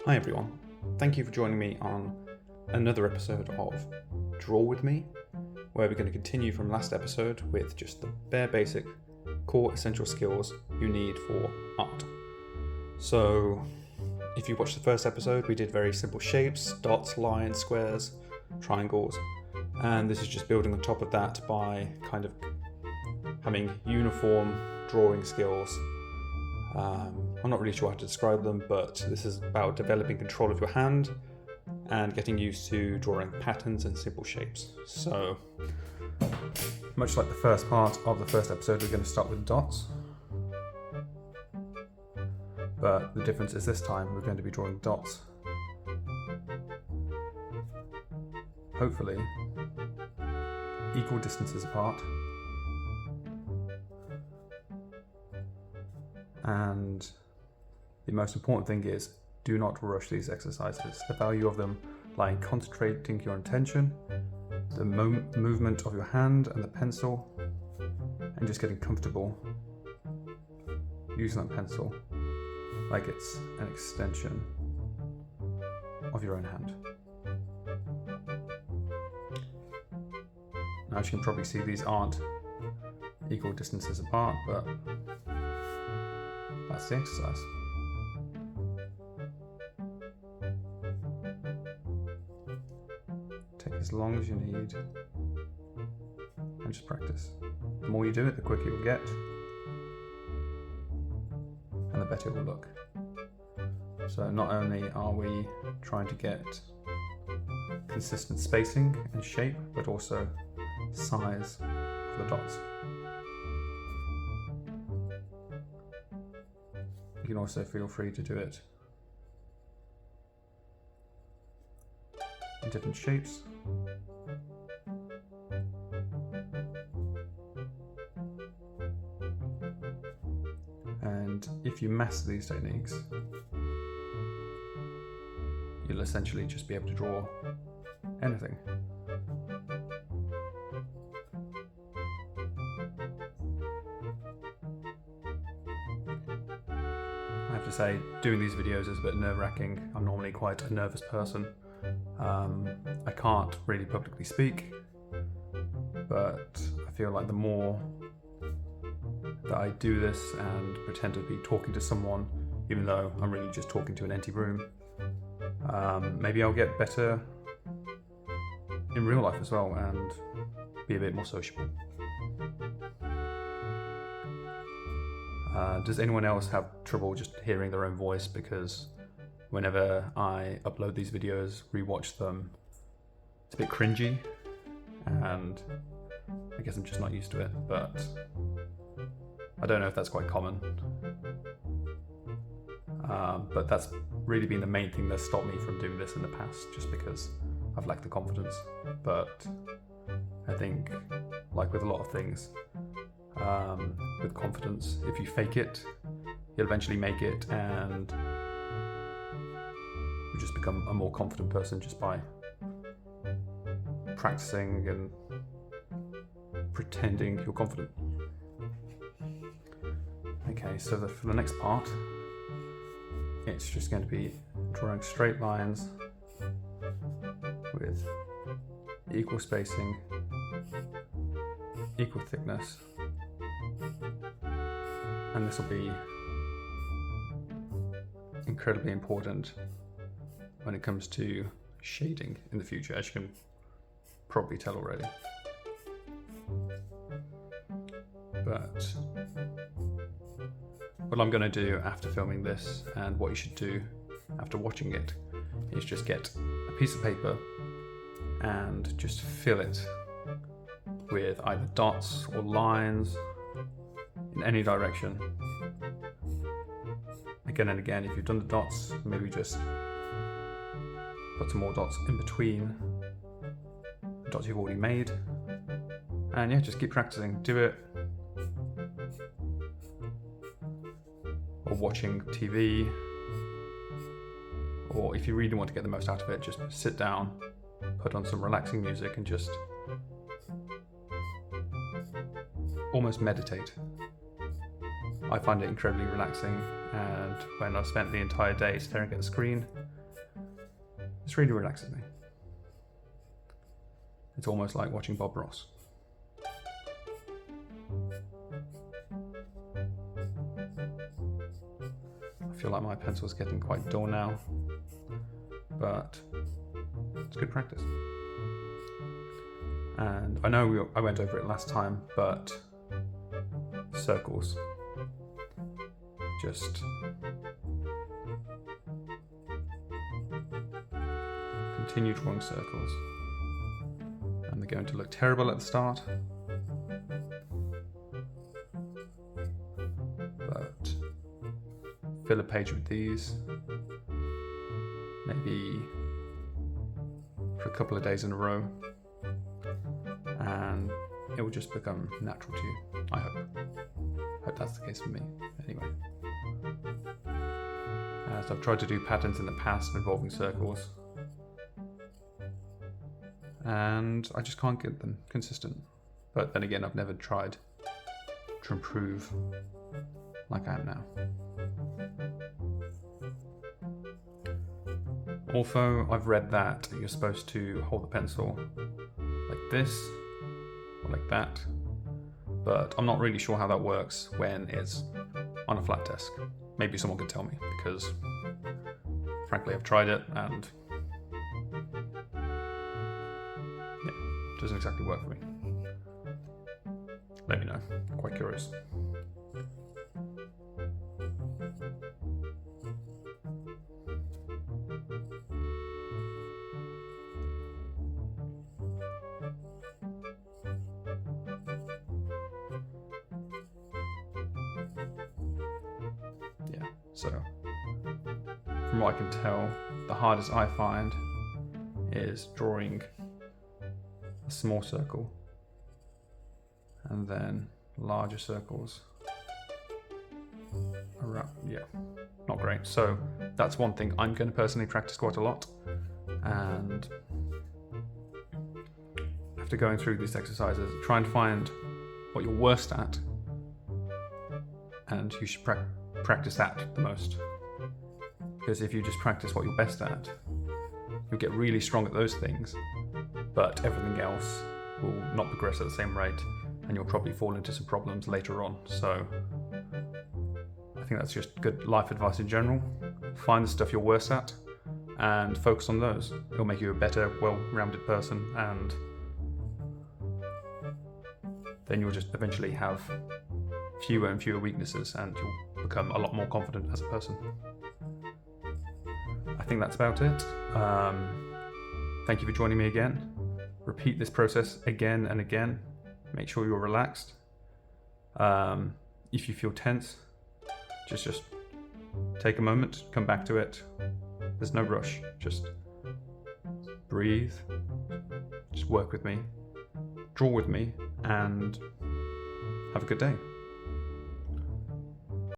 Hi everyone, thank you for joining me on another episode of Draw With Me, where we're going to continue from last episode with just the bare basic core essential skills you need for art. So if you watched the first episode, we did very simple shapes, dots, lines, squares, triangles, and this is just building on top of that by kind of having uniform drawing skills. I'm not really sure how to describe them, but this is about developing control of your hand and getting used to drawing patterns and simple shapes. So, much like the first part of the first episode, we're going to start with dots. But the difference is this time we're going to be drawing dots, hopefully, equal distances apart. And the most important thing is, do not rush these exercises. The value of them lie in concentrating your attention, the movement of your hand and the pencil, and just getting comfortable using that pencil like it's an extension of your own hand. Now, as you can probably see, these aren't equal distances apart, but that's the exercise. Take as long as you need and just practice. The more you do it, the quicker you'll get and the better it will look. So not only are we trying to get consistent spacing and shape, but also size of the dots. You can also feel free to do it in different shapes. And if you master these techniques, you'll essentially just be able to draw anything. I have to say, doing these videos is a bit nerve-wracking. I'm normally quite a nervous person. I can't really publicly speak, but I feel like the more that I do this and pretend to be talking to someone, even though I'm really just talking to an empty room, maybe I'll get better in real life as well and be a bit more sociable. Does anyone else have trouble just hearing their own voice? Because whenever I upload these videos, rewatch them, it's a bit cringy, and I guess I'm just not used to it, but I don't know if that's quite common. But that's really been the main thing that's stopped me from doing this in the past, just because I've lacked the confidence. But I think, like with a lot of things, with confidence, if you fake it, you'll eventually make it, and you just become a more confident person just by practicing and pretending you're confident. Okay, so for the next part, it's just going to be drawing straight lines with equal spacing, equal thickness, and this will be incredibly important when it comes to shading in the future, as you can probably tell already. But what I'm going to do after filming this, and what you should do after watching it, is just get a piece of paper and just fill it with either dots or lines in any direction. Again and again, if you've done the dots, maybe just put some more dots in between the dots you've already made. And yeah, just keep practicing. Do it or watching TV, or if you really want to get the most out of it, just sit down, put on some relaxing music and just almost meditate. I find it incredibly relaxing, and when I've spent the entire day staring at the screen, This really relaxes me. It's almost like watching Bob Ross. I feel like my pencil's getting quite dull now, but it's good practice. And I know I went over it last time, but circles, just continue drawing circles, and they're going to look terrible at the start, but fill a page with these, maybe for a couple of days in a row, and it will just become natural to you, I hope. Hope that's the case for me, anyway. So I've tried to do patterns in the past involving circles, and I just can't get them consistent. But then again, I've never tried to improve like I am now. Also, I've read that you're supposed to hold the pencil like this, or like that, but I'm not really sure how that works when it's on a flat desk. Maybe someone could tell me, because frankly I've tried it and yeah, it doesn't exactly work for me. Let me know, I'm quite curious. So, from what I can tell, the hardest I find is drawing a small circle and then larger circles around. Yeah, not great. So that's one thing I'm going to personally practice quite a lot, and after going through these exercises, try and find what you're worst at, and you should practice that the most, because if you just practice what you're best at, you'll get really strong at those things, but everything else will not progress at the same rate, and you'll probably fall into some problems later on. So I think that's just good life advice in general. Find the stuff you're worst at and focus on those. It'll make you a better, well-rounded person, and then you'll just eventually have fewer and fewer weaknesses, and you'll become a lot more confident as a person. I think that's about it. Thank you for joining me again. Repeat this process again and again. Make sure you're relaxed. If you feel tense, just take a moment, come back to it. There's no rush. Just breathe. Just work with me, draw with me, and have a good day.